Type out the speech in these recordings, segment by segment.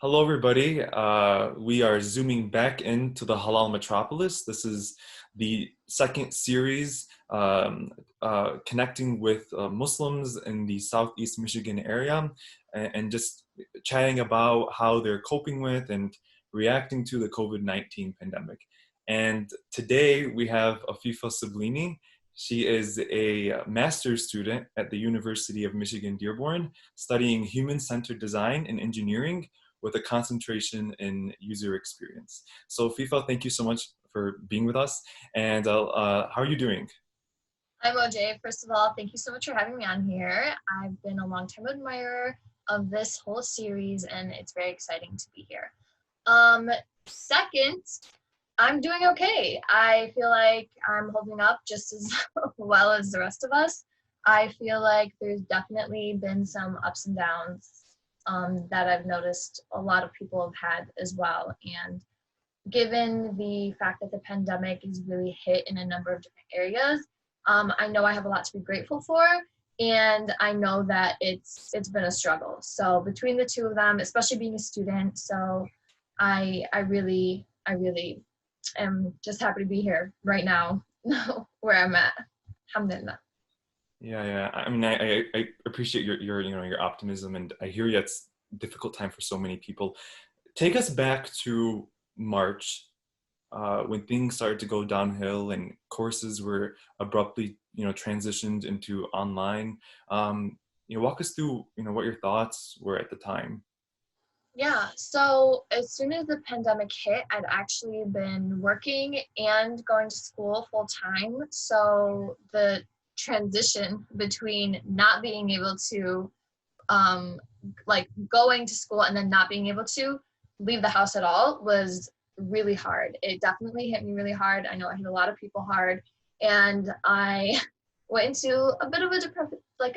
Hello, everybody. We are zooming back into the Halal Metropolis. This is the second series connecting with Muslims in the Southeast Michigan area and just chatting about how they're coping with and reacting to the COVID-19 pandemic. And today we have Afeefeh Seblini. She is a master's student at the University of Michigan Dearborn, studying human-centered design and engineering with a concentration in user experience. So FIFA, thank you so much for being with us. And how are you doing? Hi, Moj. First of all, thank you so much for having me on here. I've been a long-time admirer of this whole series, and it's very exciting to be here. Second, I'm doing okay. I feel like I'm holding up just as well as the rest of us. I feel like there's definitely been some ups and downs that I've noticed a lot of people have had as well. And given the fact that the pandemic is really hit in a number of different areas, I know I have a lot to be grateful for, and I know that it's been a struggle. So between the two of them, especially being a student, so I really am just happy to be here right now where I'm at. Alhamdulillah. Yeah. I mean, I appreciate your optimism, and I hear you. It's a difficult time for so many people. Take us back to March, when things started to go downhill and courses were abruptly, transitioned into online. Walk us through, what your thoughts were at the time. Yeah, so as soon as the pandemic hit, I'd actually been working and going to school full time. So the transition between not being able to, like going to school and then not being able to leave the house at all was really hard. It definitely hit me really hard. I know it hit a lot of people hard. And I went into a bit of a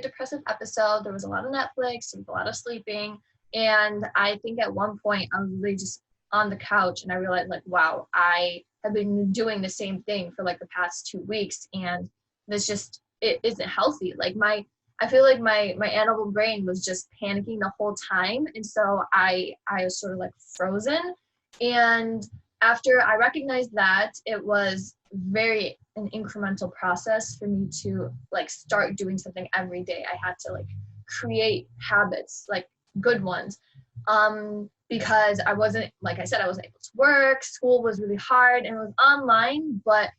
depressive episode. There was a lot of Netflix, there was a lot of sleeping. And I think at one point I was really just on the couch and I realized like, wow, I have been doing the same thing for like the past 2 weeks, and it isn't healthy. I feel like my animal brain was just panicking the whole time. And so I was sort of like frozen. And after I recognized that, it was very an incremental process for me to like start doing something every day. I had to like create habits, like good ones. Because I wasn't, like I said, I wasn't able to work. School was really hard and it was online, but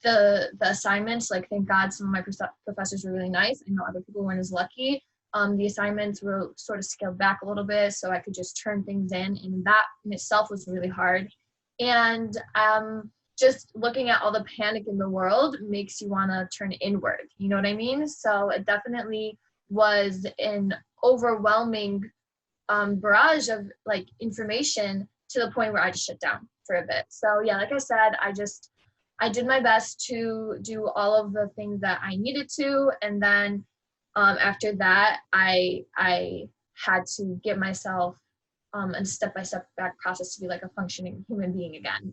the assignments, like thank God some of my professors were really nice. I know other people weren't as lucky. The assignments were sort of scaled back a little bit so I could just turn things in, and that in itself was really hard. And just looking at all the panic in the world makes you want to turn inward, you know what I mean? So it definitely was an overwhelming barrage of like information to the point where I just shut down for a bit. So yeah, like I said, I did my best to do all of the things that I needed to, and then after that, I had to get myself a step-by-step back process to be like a functioning human being again.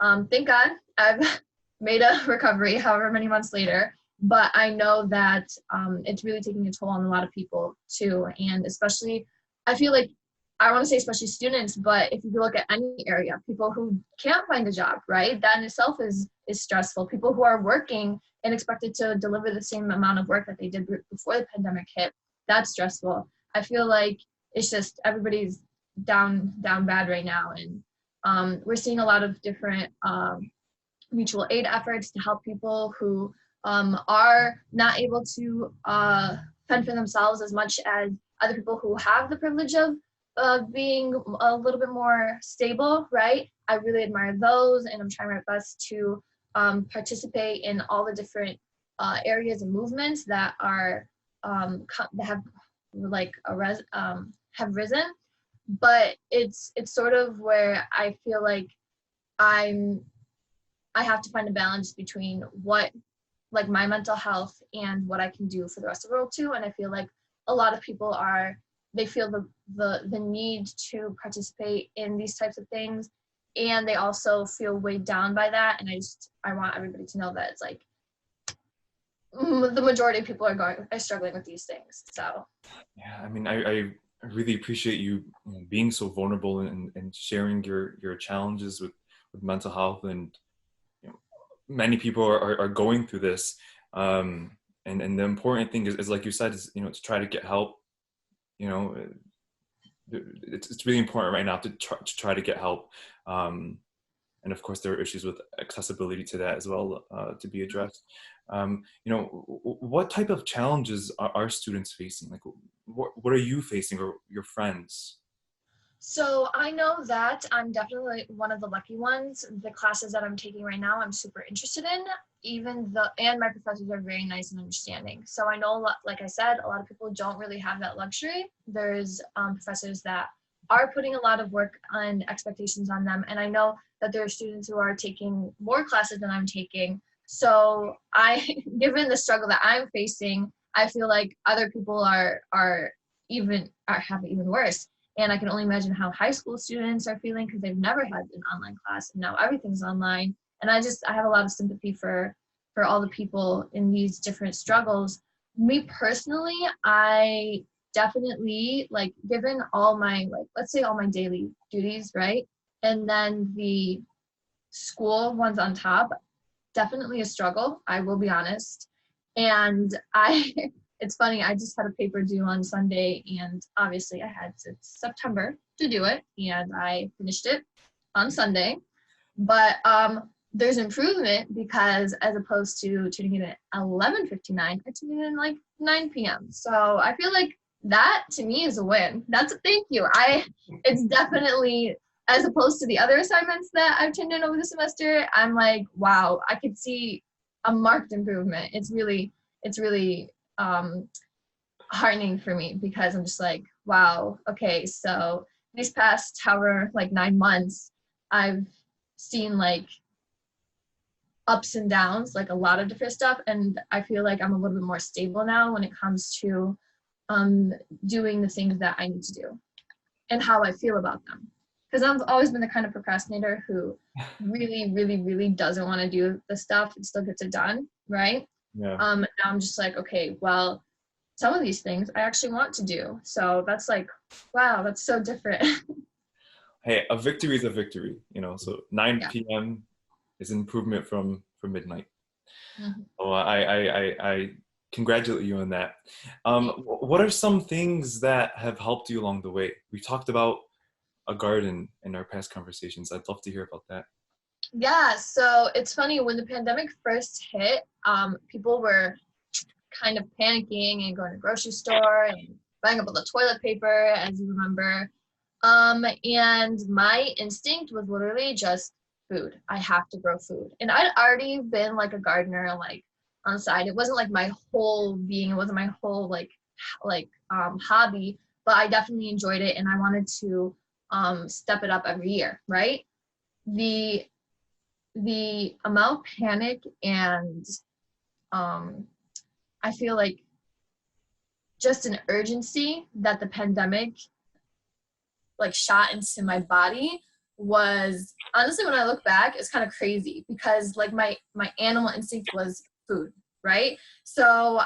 And thank God I've made a recovery, however many months later. But I know that it's really taking a toll on a lot of people too, and especially I feel like I want to say especially students, but if you look at any area, people who can't find a job, right? That in itself is stressful. People who are working and expected to deliver the same amount of work that they did before the pandemic hit, that's stressful. I feel like it's just everybody's down bad right now, and we're seeing a lot of different mutual aid efforts to help people who are not able to fend for themselves as much as other people who have the privilege of being a little bit more stable, right? I really admire those, and I'm trying my best to participate in all the different areas and movements that are that have like have risen. But it's sort of where I feel like I have to find a balance between what like my mental health and what I can do for the rest of the world too. And I feel like a lot of people they feel the need to participate in these types of things, and they also feel weighed down by that. And I want everybody to know that it's like the majority of people are struggling with these things. So Yeah, I mean, I I really appreciate you, being so vulnerable and sharing your challenges with mental health. And you know, many people are going through this. And the important thing is like you said, is, to try to get help. You know, it's really important right now to try to get help. And of course, there are issues with accessibility to that as well, to be addressed. What type of challenges are students facing? Like, what are you facing, or your friends? So I know that I'm definitely one of the lucky ones. The classes that I'm taking right now, I'm super interested in. And my professors are very nice and understanding. So I know, a lot, like I said, a lot of people don't really have that luxury. There's professors that are putting a lot of work and expectations on them, and I know that there are students who are taking more classes than I'm taking. So given the struggle that I'm facing, I feel like other people have it even worse. And I can only imagine how high school students are feeling because they've never had an online class, and now everything's online. And I have a lot of sympathy for all the people in these different struggles. Me personally, I definitely, like, given all my, like, let's say all my daily duties, right? And then the school ones on top, definitely a struggle, I will be honest. And it's funny, I just had a paper due on Sunday, and obviously I had since September to do it, and I finished it on Sunday. But there's improvement, because as opposed to turning it at 11:59, I turned it in like 9 p.m. So I feel like that to me is a win. Thank you. It's definitely, as opposed to the other assignments that I've turned in over the semester, I'm like, wow, I could see a marked improvement. It's really heartening for me, because I'm just like, wow, okay, so these past however like 9 months, I've seen like ups and downs, like a lot of different stuff, and I feel like I'm a little bit more stable now when it comes to doing the things that I need to do and how I feel about them. Because I've always been the kind of procrastinator who really, really, really doesn't want to do the stuff and still gets it done, right? Yeah. Now I'm just like, okay, well, some of these things I actually want to do. So that's like, wow, that's so different. Hey, a victory is a victory, so 9 Yeah. p.m. is an improvement from midnight. Mhm. So I congratulate you on that. What are some things that have helped you along the way? We talked about a garden in our past conversations. I'd love to hear about that. Yeah, so it's funny, when the pandemic first hit, people were kind of panicking and going to the grocery store and buying up all the toilet paper, as you remember. And my instinct was literally just food. I have to grow food. And I'd already been like a gardener, like on the side. It wasn't like my whole being, it wasn't my whole hobby, but I definitely enjoyed it, and I wanted to step it up every year, right? The the amount of panic and um I feel like just an urgency that the pandemic like shot into my body was, honestly, when I look back, it's kind of crazy, because like my animal instinct was food, right? So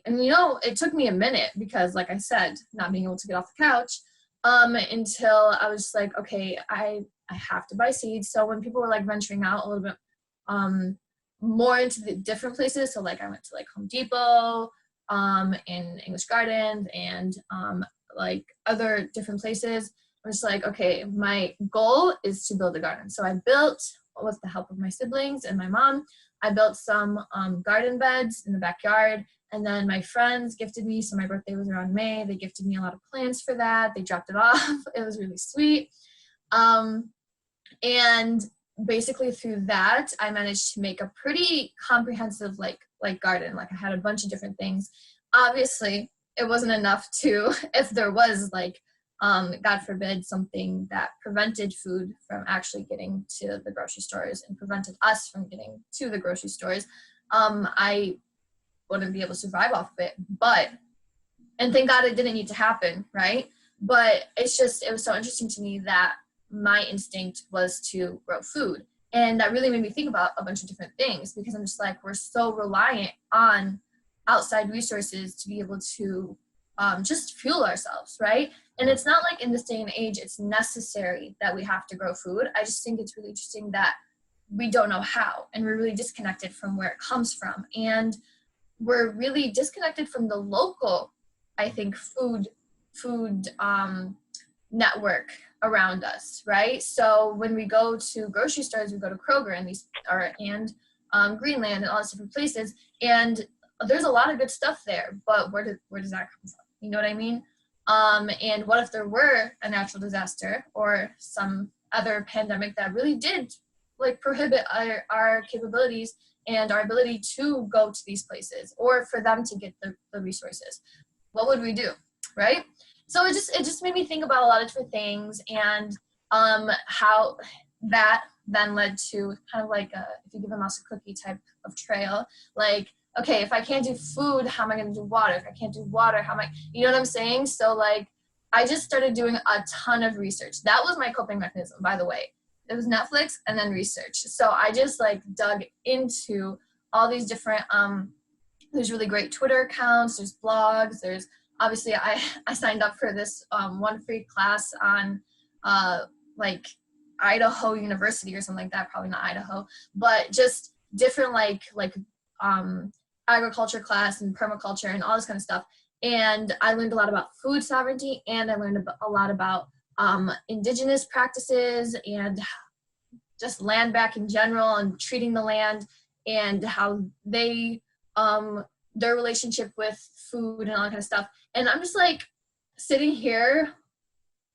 it took me a minute, because like I said, not being able to get off the couch, until I was like, okay, I have to buy seeds. So when people were like venturing out a little bit more into the different places, so like I went to like Home Depot, in English Gardens, and like other different places, I was like, okay, my goal is to build a garden. So I built, with the help of my siblings and my mom, I built some garden beds in the backyard. And then my friends gifted me, so my birthday was around May, they gifted me a lot of plants for that. They dropped it off. It was really sweet. And basically through that, I managed to make a pretty comprehensive like garden. Like I had a bunch of different things. Obviously, it wasn't enough to, if there was like, God forbid, something that prevented food from actually getting to the grocery stores and prevented us from getting to the grocery stores, I wouldn't be able to survive off of it. And thank God it didn't need to happen, right? But it was so interesting to me that my instinct was to grow food. And that really made me think about a bunch of different things, because I'm just like, we're so reliant on outside resources to be able to just fuel ourselves, right? And it's not like in this day and age it's necessary that we have to grow food. I just think it's really interesting that we don't know how, and we're really disconnected from where it comes from, and we're really disconnected from the local, I think, food network around us, right? So when we go to grocery stores, we go to Kroger and Greenland and all these different places, and there's a lot of good stuff there, but where does that come from? You know what I mean? And what if there were a natural disaster or some other pandemic that really did like prohibit our capabilities and our ability to go to these places, or for them to get the resources? What would we do, right? So it just made me think about a lot of different things, and how that then led to kind of like if you give a mouse a cookie type of trail. Like, okay, if I can't do food, how am I going to do water? If I can't do water, how am I, you know what I'm saying? So like, I just started doing a ton of research. That was my coping mechanism, by the way. It was Netflix and then research. So I just like dug into all these different, there's really great Twitter accounts, there's blogs, there's obviously I signed up for this one free class on like Idaho University or something like that, probably not Idaho, but just different like agriculture class and permaculture and all this kind of stuff. And I learned a lot about food sovereignty, and I learned a lot about indigenous practices and just land back in general and treating the land, and how they their relationship with food and all that kind of stuff. And I'm just like sitting here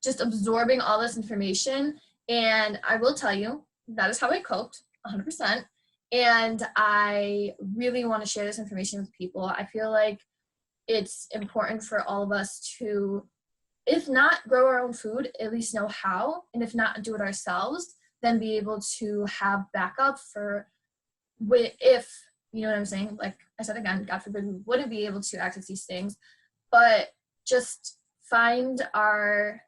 just absorbing all this information, and I will tell you that is how I coped 100%. And I really want to share this information with people. I feel like it's important for all of us to, if not grow our own food, at least know how, and if not do it ourselves, then be able to have backup for if, you know what I'm saying? Like I said, again, God forbid we wouldn't be able to access these things, but just find our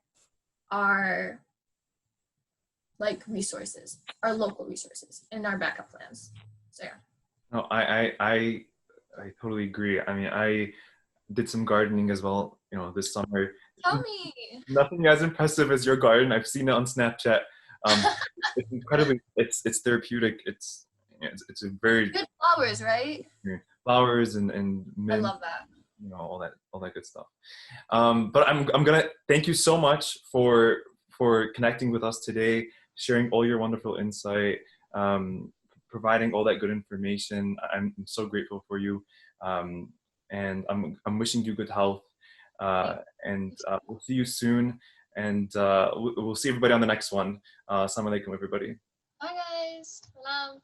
like resources, our local resources, and our backup plans. So yeah. No, I totally agree. I mean, I did some gardening as well, this summer. Tell me. Nothing as impressive as your garden. I've seen it on Snapchat. Um, it's incredibly, it's therapeutic. It's a very Good flowers, right? flowers and I mint, love that. all that good stuff. But I'm gonna thank you so much for connecting with us today, sharing all your wonderful insight, providing all that good information. I'm so grateful for you, and I'm wishing you good health. And we'll see you soon, and we'll see everybody on the next one. Assalamu alaikum, everybody. Bye guys. Salam.